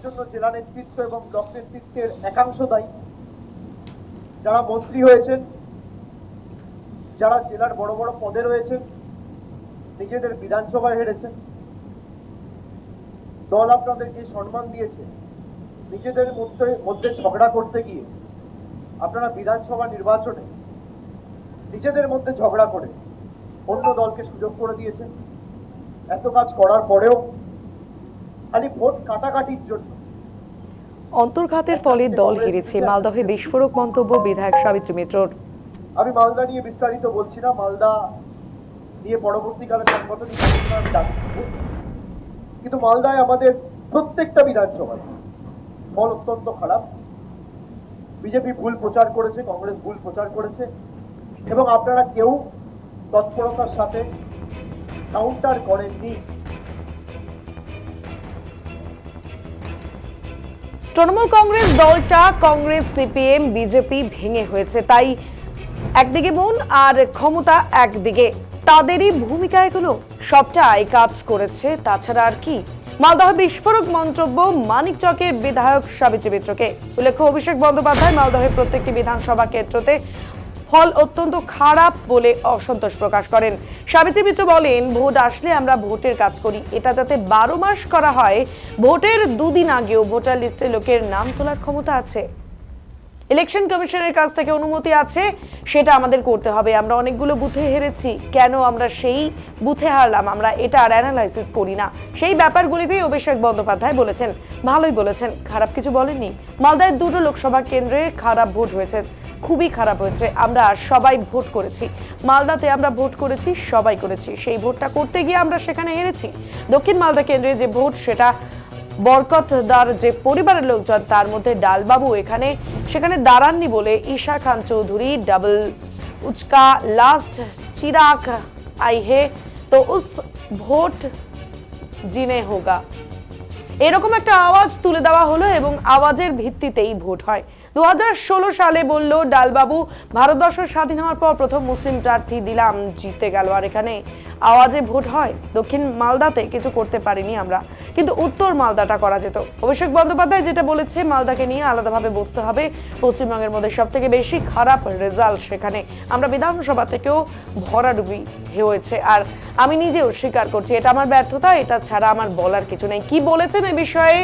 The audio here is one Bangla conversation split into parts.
জন্য জেলা নেতৃত্ব এবং ব্লক নেতৃত্বের একাংশ দায়ী। যারা মন্ত্রী হয়েছেন, যারা জেলার বড় বড় পদে রয়েছেন, নিজেদের বিধানসভায় হেরেছেন, দল আপনাদেরকে সম্মান দিয়েছে, নিজেদের মধ্যে ঝগড়া করতে গিয়ে আপনারা বিধানসভা নির্বাচনে নিজেদের মধ্যে ঝগড়া করে অন্য দলকে সুযোগ করে দিয়েছেন। এত কাজ করার পরেও খালি ভোট কাটাকাটির জন্য অন্তর্ঘাতের ফলে দল হেরেছে, মালদহে বিস্ফোরক মন্তব্য বিধায়ক সাবিত্রী মিত্রর। আমি মালদা নিয়ে বিস্তারিত বলছি না, মালদা নিয়ে পরবর্তীকালে সাংগঠনিক আলোচনা আমি ডাকব। কিন্তু মালদায় আমাদের প্রত্যেকটা বিধানসভায় ফল অত্যন্ত খারাপ। বিজেপি ভুল প্রচার করেছে, কংগ্রেস ভুল প্রচার করেছে, এবং আপনারা কেউ তৎপরতার সাথে কাউন্টার করেননি। তৃণমূল কংগ্রেস দলটা কংগ্রেস, সিপিএম, বিজেপি ভেঙে হয়েছে, তাই একদিকে মন আর ক্ষমতা একদিকে, তাদেরই ভূমিকা এগুলো সবটাই কাজ করেছে। তাছাড়া আর কি? মালদহ বিস্ফোরক মন্তব্য মানিকচকের বিধায়ক সাবিত্রী মিত্রকে। উল্লেখ্য, অভিষেক বন্দ্যোপাধ্যায় মালদহের প্রত্যেকটি বিধানসভা ক্ষেত্রতে ফল অত্যন্ত খারাপ বলে অসন্তোষ প্রকাশ করেন। সাবিত্রী মিত্র বলেন, ভোট আসলে আমরা ভোটের কাজ করি, এটা যাতে 12 মাস করা হয়। ভোটের দুদিন আগেও ভোটার লিস্টে লোকের নাম তোলার ক্ষমতা আছে, ইলেকশন কমিশনের কাছ থেকে অনুমতি আছে, সেটা আমাদের করতে হবে। আমরা অনেকগুলো বুথে হেরেছি, কেন আমরা সেই বুথে হারলাম আমরা এটা আর অ্যানালাইসিস করি না। সেই ব্যাপারগুলিতেই অভিষেক বন্দ্যোপাধ্যায় বলেছেন, ভালোই বলেছেন, খারাপ কিছু বলেননি। মালদায় দুটো লোকসভা কেন্দ্রে খারাপ ভোট হয়েছে, খুবই খারাপ হয়েছে। আমরা সবাই ভোট করেছি, মালদাতে আমরা ভোট করেছি, সবাই করেছি। সেই ভোটটা করতে গিয়ে আমরা সেখানে হেরেছি। দক্ষিণ মালদা কেন্দ্রে যে ভোট, সেটা বরকতদার যে পরিবারের লোকজন, তার মধ্যে ডালবাবু সেখানে দাঁড়াননি বলে ঈশা খান চৌধুরী ডাবল উচকা লাস্ট চিরাগ আই হে তো উস ভোট জিনে হোগা, এরকম একটা আওয়াজ তুলে দেওয়া হলো এবং আওয়াজের ভিত্তিতেই ভোট হয়। 2016 সালে বলল ডালবাবু, ভারতবর্ষ স্বাধীন হওয়ার পর প্রথম মুসলিম প্রার্থী দিলাম, জিতে গেল। আর এখানে আওয়াজে ভোট হয়। দক্ষিণ মালদাতে কিছু করতে পারিনি আমরা, কিন্তু উত্তর মালদাটা করা যেত। অভিষেক বন্দ্যোপাধ্যায় যেটা বলেছে, মালদাকে নিয়ে আলাদাভাবে বসতে হবে। পশ্চিমবঙ্গের মধ্যে সব থেকে বেশি খারাপ রেজাল্ট সেখানে। আমরা বিধানসভা থেকেও ভরাডুবি হয়েছে, আর আমি নিজেও স্বীকার করছি এটা আমার ব্যর্থতা, এটা ছাড়া আমার বলার কিছু নেই। কি বলেছেন এই বিষয়ে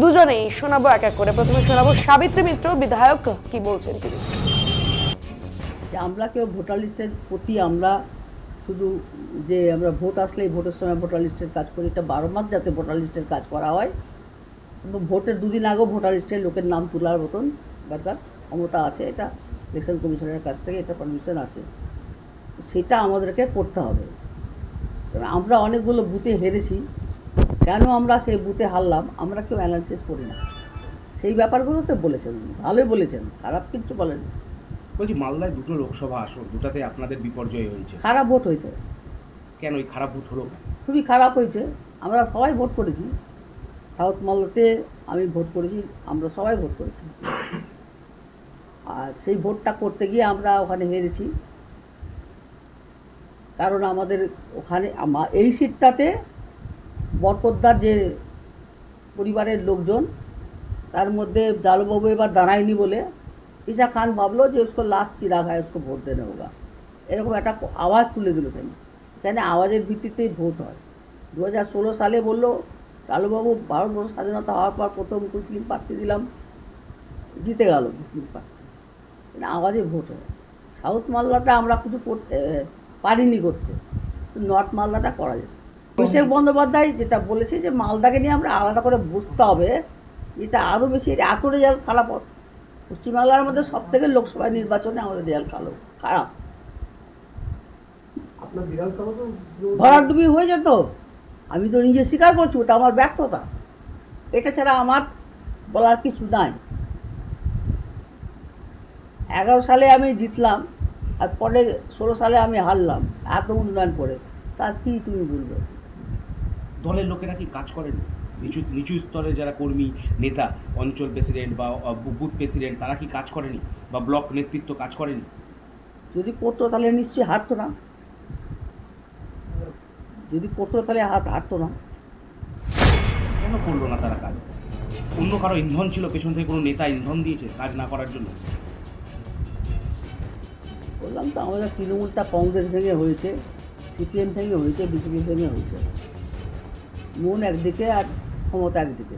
দুজনেই শোনাবো এক এক করে। প্রথমে শোনাবো সাবিত্রী মিত্র বিধায়ক, কি বলছেন তিনি। আমরা কেউ ভোটার লিস্টের প্রতি আমরা শুধু যে আমরা ভোট আসলেই ভোটের সময় ভোটার লিস্টের কাজ করি, এটা 12 মাস যাতে ভোটার লিস্টের কাজ করা হয়, এবং ভোটের দুদিন আগেও ভোটার লিস্টের লোকের নাম তোলার মতন ব্যাপার ক্ষমতা আছে, এটা ইলেকশন কমিশনের কাছ থেকে এটা পারমিশন আছে, সেটা আমাদেরকে করতে হবে। আমরা অনেকগুলো বুথে হেরেছি, কেন আমরা সেই বুথে হারলাম আমরা কেউ অ্যানালিসিস করি না। সেই ব্যাপারগুলোতে বলেছেন, ভালোই বলেছেন, খারাপ কিছু বলেন। বলছি, মালদায় দুটো লোকসভা আসন, দুটাতে আপনাদের বিপর্যয় হয়েছে, খারাপ ভোট হয়েছে। কেন ওই খারাপ ভোট হলো? খুবই খারাপ হয়েছে। আমরা সবাই ভোট করেছি, সাউথ মালদাতে আমি ভোট করেছি, আমরা সবাই ভোট করেছি, আর সেই ভোটটা করতে গিয়ে আমরা ওখানে হেরেছি। কারণ আমাদের ওখানে এই সিটটাতে বরকতদার যে পরিবারের লোকজন, তার মধ্যে ডালবাবু এবার দাঁড়ায়নি বলে ঈশা খান ভাবলো যে उसको लास्ट चिराग है उसको ভোট देने होगा, এরকম একটা আওয়াজ তুলে দিল। এখানে আওয়াজের ভিত্তিতেই ভোট হয়। 2016 সালে বললো ডালবাবু, ভারতবর্ষ স্বাধীনতা হওয়ার পর প্রথম মুসলিম প্রার্থী দিলাম, জিতে গেল মুসলিম প্রার্থী। আওয়াজে ভোট হয়। সাউথ মালদাটা আমরা কিছু পারিনি করতে, নর্থ মালদাটা করা যেত। অভিষেক বন্দ্যোপাধ্যায় যেটা বলেছে যে মালদাকে নিয়ে আমরা আলাদা করে বুঝতে হবে, এটা আরও বেশি, এত রেজাল্ট খারাপ। পশ্চিমবাংলার মধ্যে সব থেকে লোকসভা নির্বাচনে আমাদের রেজাল্ট খারাপ। ভরাডুবি হয়ে যেত, আমি তো নিজে স্বীকার করছি, ওটা আমার ব্যর্থতা, এটা ছাড়া আমার বলার কিছু নাই। 11 সালে আমি জিতলাম, আর পরে 16 সালে আমি হারলাম, এত উন্নয়ন করে, তার কি তুমি বলবে? দলের লোকেরা কি কাজ করেন? নিচু স্তরে যারা কর্মী, নেতা, অঞ্চল প্রেসিডেন্ট বা বুথ প্রেসিডেন্ট, তারা কি কাজ করেনি? বা ব্লক নেতৃত্ব কাজ করেনি? যদি করতো তাহলে নিশ্চয়ই হারতো না, যদি করতো তাহলে হারতো না। কেন করলো না তারা কাজ? অন্য কারো ইন্ধন ছিল, পেছন থেকে কোনো নেতা ইন্ধন দিয়েছে কাজ না করার জন্য? বললাম তো আমাদের তৃণমূলটা কংগ্রেস ভেঙে হয়েছে, সিপিএম ভেঙে হয়েছে, বিজেপি ভেঙে হয়েছে। মন একদিকে আর ক্ষমতা একদিকে।